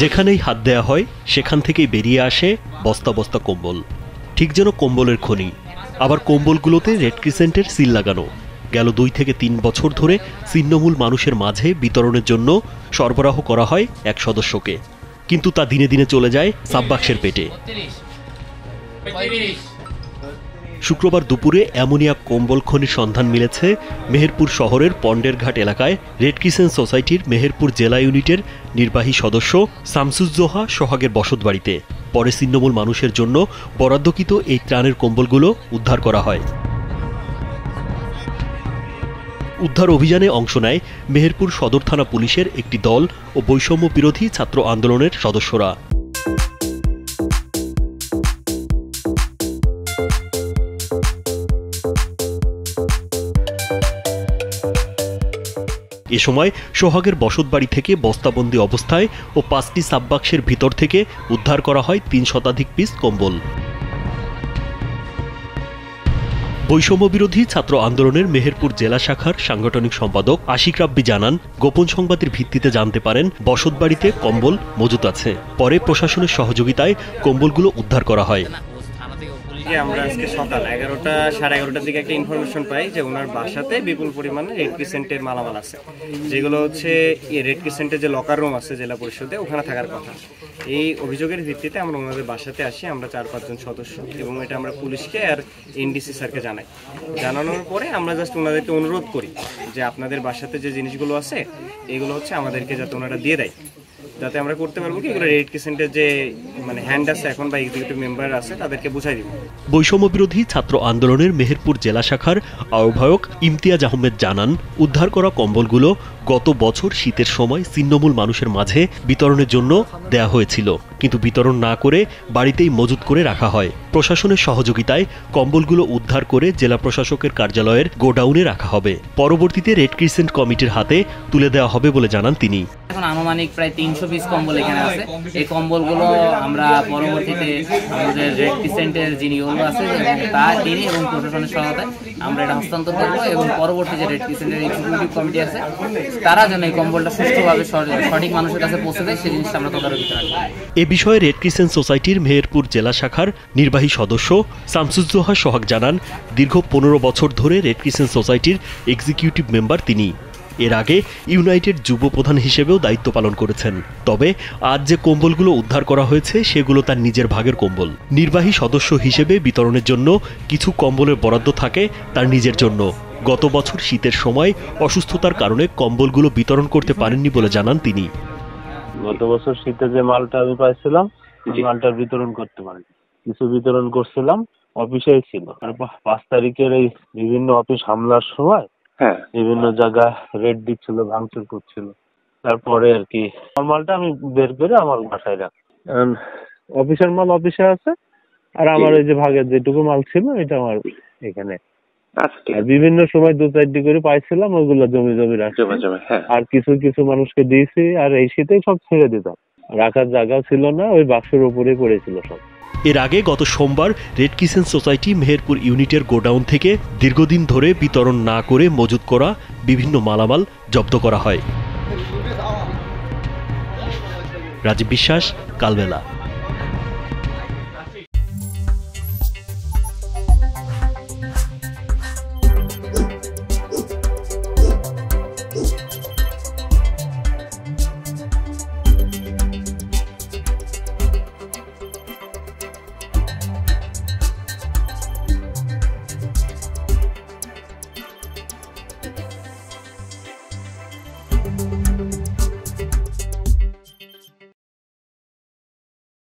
যেখানেই হাত দেয়া হয় সেখান থেকেই বেরিয়ে আসে বস্তা বস্তা কম্বল, ঠিক যেন কম্বলের খনি। আবার কম্বলগুলোতে রেড ক্রিসেন্টের সিল লাগানো। গেল 2 থেকে 3 বছর ধরে ছিন্নমূল মানুষের মাঝে বিতরণের জন্য সরবরাহ করা হয় এক সদস্যকে, কিন্তু তা দিনে দিনে চলে যায় সাববাক্সের পেটে। শুক্রবার দুপুরে এমনই এক কম্বল খনির সন্ধান মিলেছে মেহেরপুর শহরের পন্ডেরঘাট এলাকায় রেড ক্রিসেন্ট সোসাইটির মেহেরপুর জেলা ইউনিটের নির্বাহী সদস্য শামসুজ্জোহা সোহাগের বসতবাড়িতে। পরে ছিন্নমূল মানুষের জন্য বরাদ্দকৃত এই ত্রাণের কম্বলগুলো উদ্ধার করা হয়। উদ্ধার অভিযানে অংশ নেয় মেহেরপুর সদর থানা পুলিশের একটি দল ও বৈষম্য বিরোধী ছাত্র আন্দোলনের সদস্যরা। এ সময় সোহাগের বসতবাড়ি থেকে বস্তাবন্দি অবস্থায় ও 5টি সাববাক্সের ভিতর থেকে উদ্ধার করা হয় 3 শতাধিক পিস কম্বল। বৈষম্য বিরোধী ছাত্র আন্দোলনের মেহেরপুর জেলা শাখার সাংগঠনিক সম্পাদক আশিক রাব্বি জানান, গোপন সংবাদের ভিত্তিতে জানতে পারেন বসতবাড়িতে কম্বল মজুত আছে। পরে প্রশাসনের সহযোগিতায় কম্বলগুলো উদ্ধার করা হয়। আমরা আজকে সকাল 11টা সাড়ে 11টার দিকে একটা ইনফরমেশন পাই যে ওনার বাসাতে বিপুল পরিমাণে রেড ক্রিসেন্টের মালামাল আছে, যেগুলো হচ্ছে রেড ক্রিসেন্টের যে লকার রুম আছে জেলা পরিষদে, ওখানে থাকার কথা। এই অভিযোগের ভিত্তিতে আমরা ওনাদের বাসাতে আসি, আমরা 4-5 জন সদস্য, এবং এটা আমরা পুলিশকে আর এনডিসি স্যারকে জানাই। জানানোর পরে আমরা জাস্ট ওনাদেরকে অনুরোধ করি যে আপনাদের বাসাতে যে জিনিসগুলো আছে এগুলো হচ্ছে আমাদেরকে যাতে ওনারা দিয়ে দেয়, যাতে আমরা করতে পারবো কি এগুলো রেড ক্রিসেন্টের যে হ্যান্ড আছে এখন বা এক্সিকিউটিভ মেম্বার আছে তাদেরকে বুঝাই দিব। বৈষম্য বিরোধী ছাত্র আন্দোলনের মেহেরপুর জেলা শাখার আহ্বায়ক ইমতিয়াজ আহমেদ জানান, উদ্ধার করা কম্বলগুলো গত বছর শীতের সময় ছিন্নমূল মানুষের মাঝে বিতরণের জন্য দেয়া হয়েছিল, কিন্তু বিতরণ না করে বাড়িতেই মজুত করে রাখা হয়। প্রশাসনের সহযোগিতায় কম্বলগুলো উদ্ধার করে জেলা প্রশাসকের কার্যালয়ের গোডাউনে রাখা হবে। পরবর্তীতে রেড ক্রিসেন্ট কমিটির হাতে তুলে দেওয়া হবে বলে জানান তিনি। এখন আনুমানিক প্রায় 300 পিস কম্বল এখানে আছে। এই কম্বলগুলো আমরা পরবর্তীতে আমাদের রেড ক্রিসেন্টের যিনি ওনার আছে তিনি এবং প্রশাসনের সহায়তায় আমরা এটা হস্তান্তর করবো, এবং পরবর্তী যে রেড ক্রিসেন্টের এক্সিকিউটিভ কমিটি আছে তারা যেন এই কম্বলটা সুষ্ঠুভাবে সঠিক মানুষের কাছে পৌঁছে দেয় সেই জিনিসটা আমরা তদারকি রাখবো। এ বিষয়ে রেড ক্রিসেন্ট সোসাইটির মেহেরপুর জেলা শাখার নির্বাহী সদস্য শামসুজ্জোহা সোহাগ জানান, দীর্ঘ 15 বছর ধরে রেড ক্রিসেন্ট সোসাইটির এক্সিকিউটিভ মেম্বার তিনি। এর আগে ইউনাইটেড যুব প্রধান হিসেবেও দায়িত্ব পালন করেছেন। তবে আজ যে কম্বলগুলো উদ্ধার করা হয়েছে সেগুলো তার নিজের ভাগের কম্বল। নির্বাহী সদস্য হিসেবে বিতরণের জন্য কিছু কম্বলের বরাদ্দ থাকে তার নিজের জন্য। গত বছর শীতের সময় অসুস্থতার কারণে কম্বলগুলো বিতরণ করতে পারেননি বলে জানান তিনি। গত বছর শীতে যে মালটা আমি পাইছিলাম মালটার বিতরণ করতে পারিনি, কিছু বিতরণ করছিলাম, অফিসে ছিল। 5 তারিখের এই বিভিন্ন অফিস হামলার সময় বিভিন্ন জায়গায় রেড দিচ্ছিল, ভাঙচুর করছিল। তারপরে আর কি আমার মালটা আমি বের করে আমার বাসায় রাখি। অফিসের মাল অফিসে আছে, আর আমার এই যে ভাগের যেটুকু মাল ছিল এটা আমার এখানে। আর বিভিন্ন সময় 2-4টি করে পাইছিলাম, ওইগুলো জমি রাখছি, আর কিছু কিছু মানুষকে দিয়েছি। আর এই শীতে সব ছেড়ে দিতাম, রাখার জায়গা ছিল না, ওই বাক্সের উপরে পড়েছিল সব। এর আগে গত সোমবার রেড ক্রিসেন্ট সোসাইটি মেহেরপুর ইউনিটের গোডাউন থেকে দীর্ঘদিন ধরে বিতরণ না করে মজুত করা বিভিন্ন মালামাল জব্দ করা হয়। রাজীব বিশ্বাস, কালবেলা।